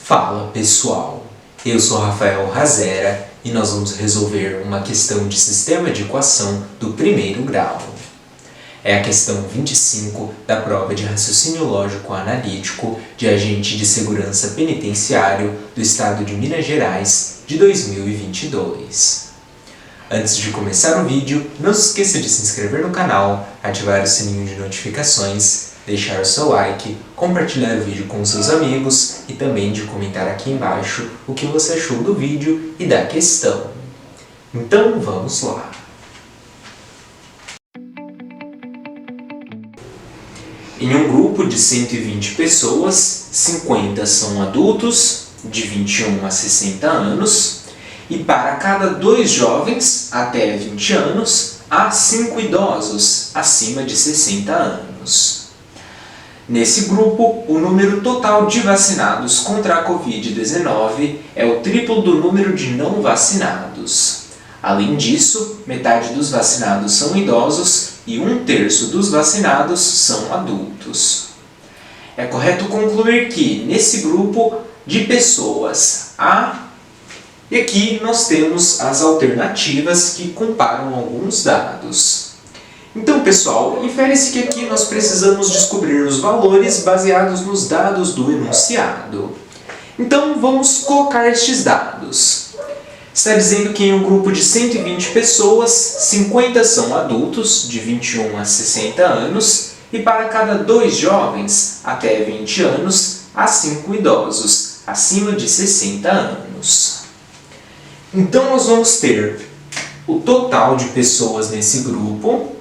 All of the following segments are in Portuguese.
Fala pessoal, eu sou Rafael Razera e nós vamos resolver uma questão de sistema de equação do primeiro grau. É a questão 25 da prova de raciocínio lógico analítico de agente de segurança penitenciário do estado de Minas Gerais de 2022. Antes de começar o vídeo, não se esqueça de se inscrever no canal, ativar o sininho de notificações, deixar o seu like, compartilhar o vídeo com seus amigos e também de comentar aqui embaixo o que você achou do vídeo e da questão. Então vamos lá! Em um grupo de 120 pessoas, 50 são adultos, de 21 a 60 anos, e para cada 2 jovens, até 20 anos, há 5 idosos, acima de 60 anos. Nesse grupo, o número total de vacinados contra a Covid-19 é o triplo do número de não vacinados. Além disso, metade dos vacinados são idosos e 1/3 dos vacinados são adultos. É correto concluir que, nesse grupo de pessoas, e aqui nós temos as alternativas que comparam alguns dados. Então, pessoal, infere-se que aqui nós precisamos descobrir os valores baseados nos dados do enunciado. Então, vamos colocar estes dados. Está dizendo que em um grupo de 120 pessoas, 50 são adultos, de 21 a 60 anos, e para cada 2 jovens, até 20 anos, há 5 idosos, acima de 60 anos. Então, nós vamos ter o total de pessoas nesse grupo,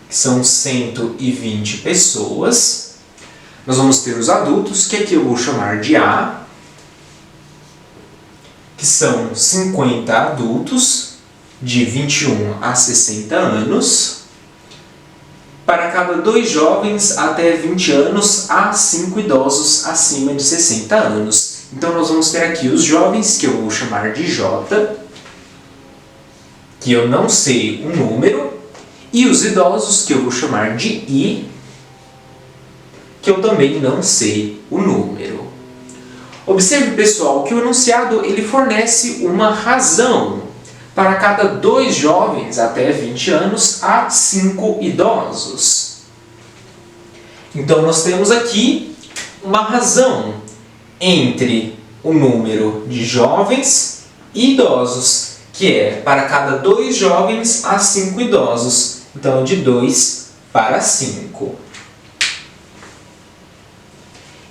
que são 120 pessoas. Nós vamos ter os adultos, que aqui eu vou chamar de A, que são 50 adultos, de 21 a 60 anos. Para cada 2 jovens até 20 anos, há 5 idosos acima de 60 anos. Então, nós vamos ter aqui os jovens, que eu vou chamar de J, que eu não sei o número, e os idosos, que eu vou chamar de I, que eu também não sei o número. Observe, pessoal, que o enunciado ele fornece uma razão. Para cada 2 jovens até 20 anos, há 5 idosos. Então, nós temos aqui uma razão entre o número de jovens e idosos, que é para cada 2 jovens, há 5 idosos. Então, de 2 para 5.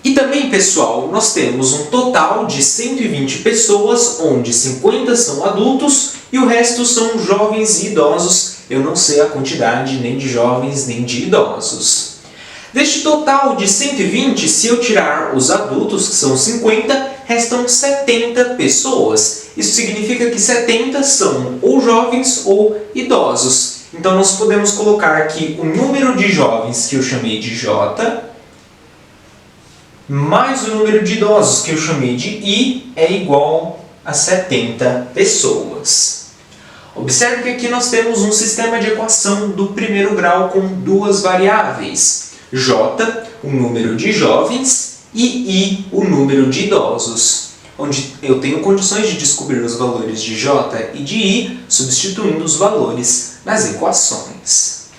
E também, pessoal, nós temos um total de 120 pessoas, onde 50 são adultos e o resto são jovens e idosos. Eu não sei a quantidade nem de jovens nem de idosos. Deste total de 120, se eu tirar os adultos, que são 50, restam 70 pessoas. Isso significa que 70 são ou jovens ou idosos. Então, nós podemos colocar aqui o número de jovens, que eu chamei de J, mais o número de idosos, que eu chamei de I, é igual a 70 pessoas. Observe que aqui nós temos um sistema de equação do primeiro grau com 2 variáveis. J, o número de jovens, e I, o número de idosos, onde eu tenho condições de descobrir os valores de J e de I, substituindo os valores nas equações.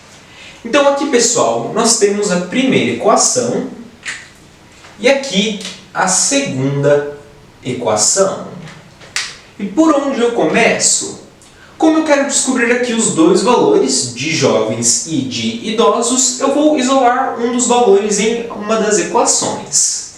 Então, aqui, pessoal, nós temos a primeira equação e aqui a segunda equação. E por onde eu começo? Como eu quero descobrir aqui os 2 valores de jovens e de idosos, eu vou isolar um dos valores em uma das equações.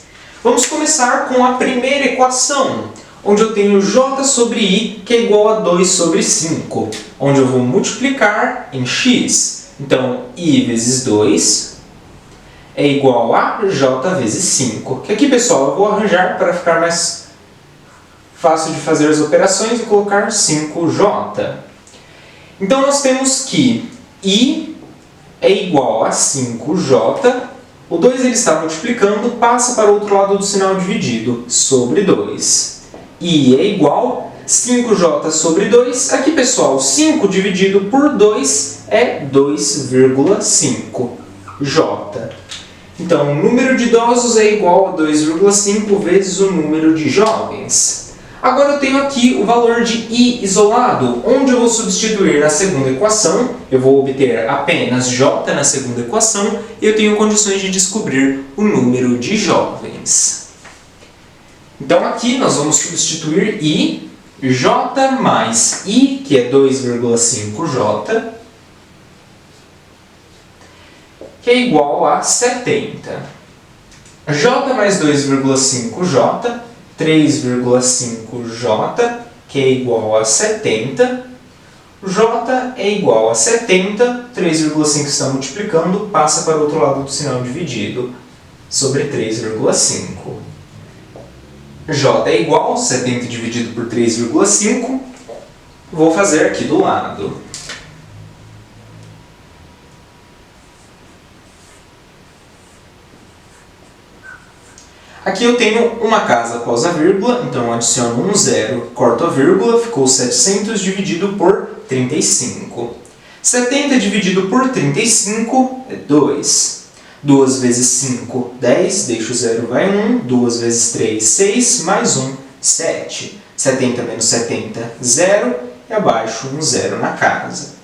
Vamos começar com a primeira equação, onde eu tenho J sobre I, que é igual a 2 sobre 5, onde eu vou multiplicar em x. Então, I vezes 2 é igual a J vezes 5. Que aqui, pessoal, eu vou arranjar para ficar mais fácil de fazer as operações e colocar 5J. Então, nós temos que I é igual a 5J. O 2 ele está multiplicando, passa para o outro lado do sinal dividido, sobre 2. I é igual a 5J sobre 2. Aqui, pessoal, 5 dividido por 2 é 2,5J. Então, o número de idosos é igual a 2,5 vezes o número de jovens. Agora eu tenho aqui o valor de I isolado, onde eu vou substituir na segunda equação, eu vou obter apenas J na segunda equação, e eu tenho condições de descobrir o número de jovens. Então aqui nós vamos substituir I, J mais I, que é 2,5J, que é igual a 70. J mais 2,5J, 3,5J, que é igual a 70. J é igual a 70, 3,5 está multiplicando, passa para o outro lado do sinal dividido, sobre 3,5. J é igual a 70 dividido por 3,5, vou fazer aqui do lado. Aqui eu tenho uma casa após a vírgula, então eu adiciono um zero, corto a vírgula, ficou 700 dividido por 35. 70 dividido por 35 é 2. 2 vezes 5, 10, deixo o zero, vai 1. 2 vezes 3, 6, mais 1, 7. 70 menos 70, 0, e abaixo um zero na casa.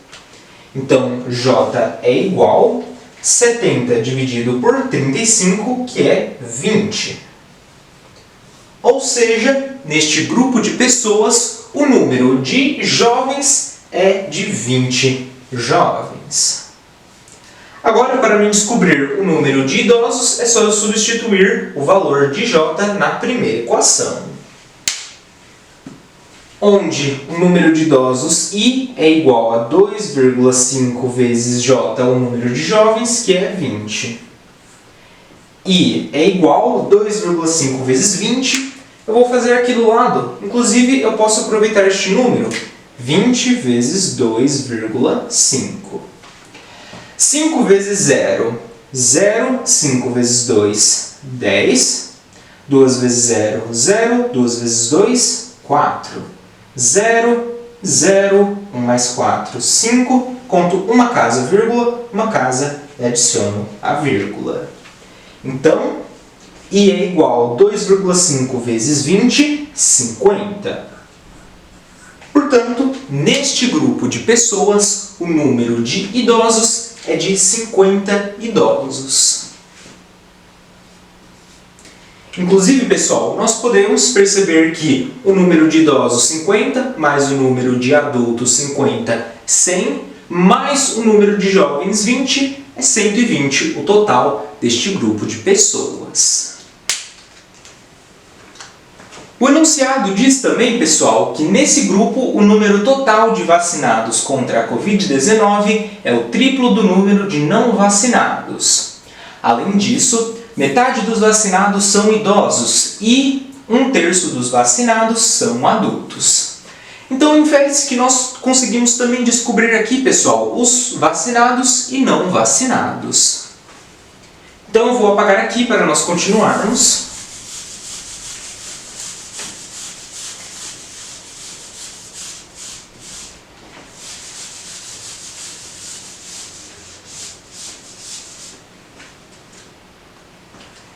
Então, J é igual a 70 dividido por 35, que é 20. Ou seja, neste grupo de pessoas, o número de jovens é de 20 jovens. Agora, para mim descobrir o número de idosos, é só eu substituir o valor de J na primeira equação. Onde o número de idosos I é igual a 2,5 vezes J, o número de jovens, que é 20. I é igual a 2,5 vezes 20. Eu vou fazer aqui do lado. Inclusive, eu posso aproveitar este número. 20 vezes 2,5. 5 vezes 0, 0. 5 vezes 2, 10. 2 vezes 0, 0. 2 vezes 2, 4. 0, 0. 1 mais 4, 5. Conto uma casa, vírgula, uma casa e adiciono a vírgula. Então, I é igual a 2,5 vezes 20, 50. Portanto, neste grupo de pessoas, o número de idosos é de 50 idosos. Inclusive, pessoal, nós podemos perceber que o número de idosos 50, mais o número de adultos 50, 100, mais o número de jovens 20, é 120 o total deste grupo de pessoas. O enunciado diz também, pessoal, que nesse grupo o número total de vacinados contra a Covid-19 é o triplo do número de não vacinados. Além disso, metade dos vacinados são idosos e 1/3 dos vacinados são adultos. Então, infere-se que nós conseguimos também descobrir aqui, pessoal, os vacinados e não vacinados. Então, eu vou apagar aqui para nós continuarmos.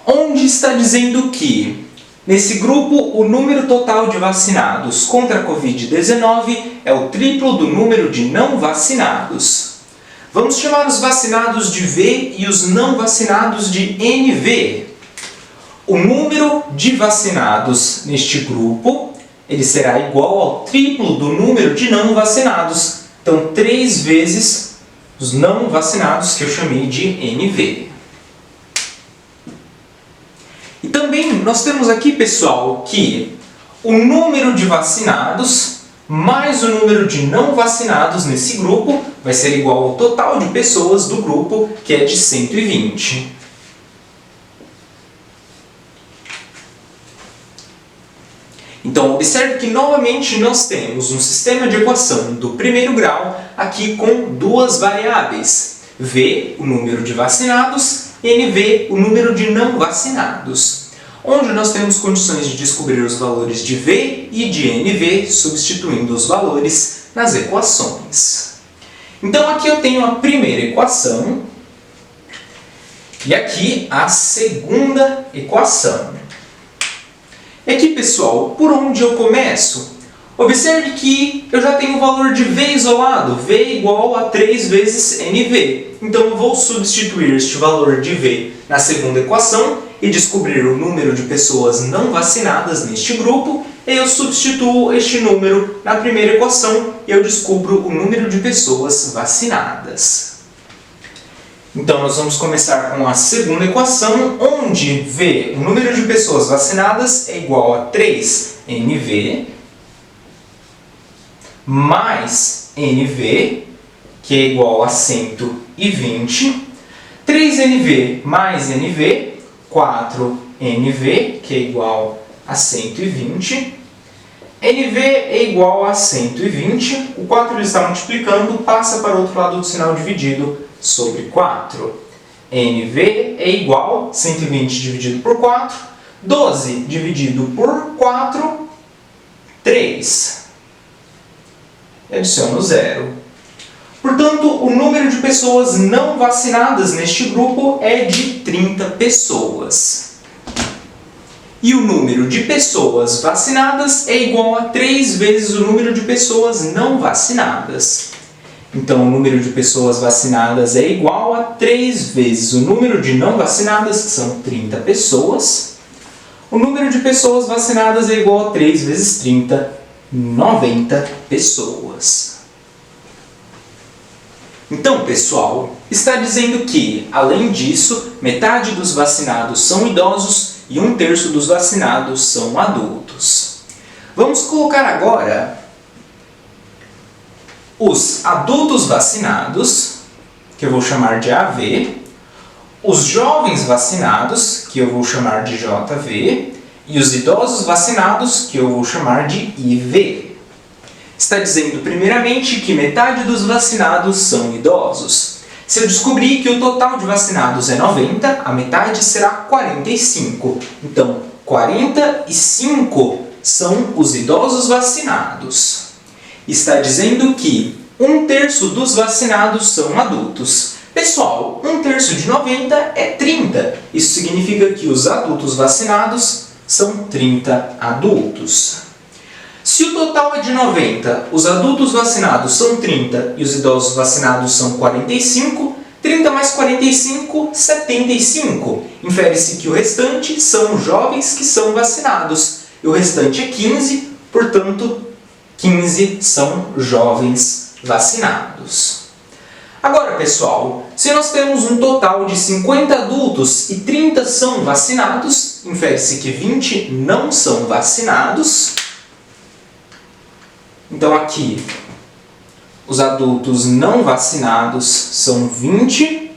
Onde está dizendo que, nesse grupo, o número total de vacinados contra a Covid-19 é o triplo do número de não vacinados. Vamos chamar os vacinados de V e os não vacinados de NV. O número de vacinados neste grupo, ele será igual ao triplo do número de não vacinados. Então, 3 vezes os não vacinados, que eu chamei de NV. E também nós temos aqui, pessoal, que o número de vacinados mais o número de não vacinados nesse grupo vai ser igual ao total de pessoas do grupo, que é de 120. Então, observe que novamente nós temos um sistema de equação do primeiro grau aqui com duas variáveis. V, o número de vacinados, NV, o número de não vacinados. Onde nós temos condições de descobrir os valores de V e de NV, substituindo os valores nas equações. Então, aqui eu tenho a primeira equação, E aqui a segunda equação. E aqui, pessoal, por onde eu começo? Observe que eu já tenho o valor de V isolado, V igual a 3 vezes NV. Então eu vou substituir este valor de V na segunda equação e descobrir o número de pessoas não vacinadas neste grupo. E eu substituo este número na primeira equação e eu descubro o número de pessoas vacinadas. Então nós vamos começar com a segunda equação, onde V, o número de pessoas vacinadas, é igual a 3NV mais NV, que é igual a 120. 3NV mais NV, 4NV, que é igual a 120. NV é igual a 120. O 4 ele está multiplicando, passa para o outro lado do sinal dividido sobre 4. NV é igual a 120 dividido por 4. 12 dividido por 4, 3. Adiciono 0. Portanto, o número de pessoas não vacinadas neste grupo é de 30 pessoas. E o número de pessoas vacinadas é igual a 3 vezes o número de pessoas não vacinadas. Então, o número de pessoas vacinadas é igual a 3 vezes o número de não vacinadas, que são 30 pessoas. O número de pessoas vacinadas é igual a 3 vezes 30, 90 pessoas. Então, pessoal, está dizendo que, além disso, metade dos vacinados são idosos e 1/3 dos vacinados são adultos. Vamos colocar agora os adultos vacinados, que eu vou chamar de AV, os jovens vacinados, que eu vou chamar de JV, e os idosos vacinados, que eu vou chamar de IV. Está dizendo, primeiramente, que metade dos vacinados são idosos. Se eu descobrir que o total de vacinados é 90, a metade será 45. Então, 45 são os idosos vacinados. Está dizendo que 1/3 dos vacinados são adultos. Pessoal, 1/3 de 90 é 30. Isso significa que os adultos vacinados são 30 adultos. Se o total é de 90, os adultos vacinados são 30 e os idosos vacinados são 45, 30 mais 45, 75. Infere-se que o restante são jovens que são vacinados. E o restante é 15, portanto, 15 são jovens vacinados. Agora, pessoal, se nós temos um total de 50 adultos e 30 são vacinados, infere-se que 20 não são vacinados. Então, aqui, os adultos não vacinados são 20.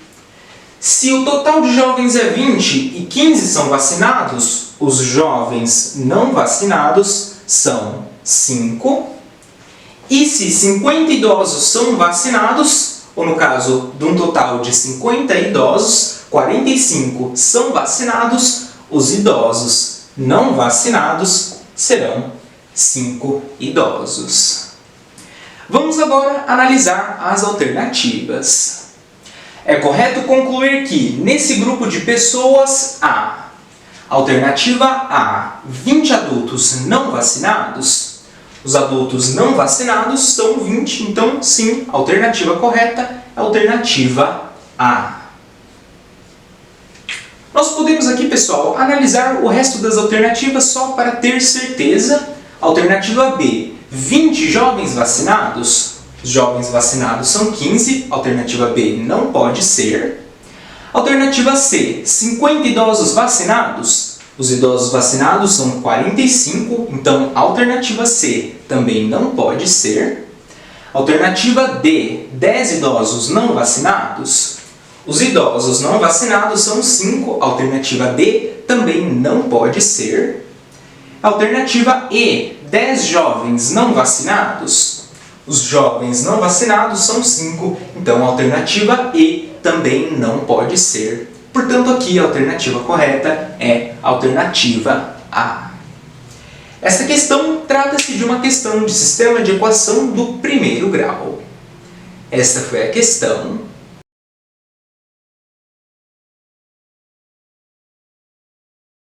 Se o total de jovens é 20 e 15 são vacinados, os jovens não vacinados são 5. E se 50 idosos são vacinados, ou no caso de um total de 50 idosos, 45 são vacinados, os idosos não vacinados serão 5 idosos. Vamos agora analisar as alternativas. É correto concluir que, nesse grupo de pessoas, há alternativa A, 20 adultos não vacinados. Os adultos não vacinados são 20, então sim, a alternativa correta é a alternativa A. Nós podemos aqui, pessoal, analisar o resto das alternativas só para ter certeza. Alternativa B, 20 jovens vacinados. Os jovens vacinados são 15, alternativa B não pode ser. Alternativa C, 50 idosos vacinados. Os idosos vacinados são 45, então alternativa C também não pode ser. Alternativa D, 10 idosos não vacinados. Os idosos não vacinados são 5, alternativa D também não pode ser. Alternativa E, 10 jovens não vacinados. Os jovens não vacinados são 5, então a alternativa E também não pode ser. Portanto, aqui a alternativa correta é a alternativa A. Esta questão trata-se de uma questão de sistema de equação do primeiro grau. Esta foi a questão.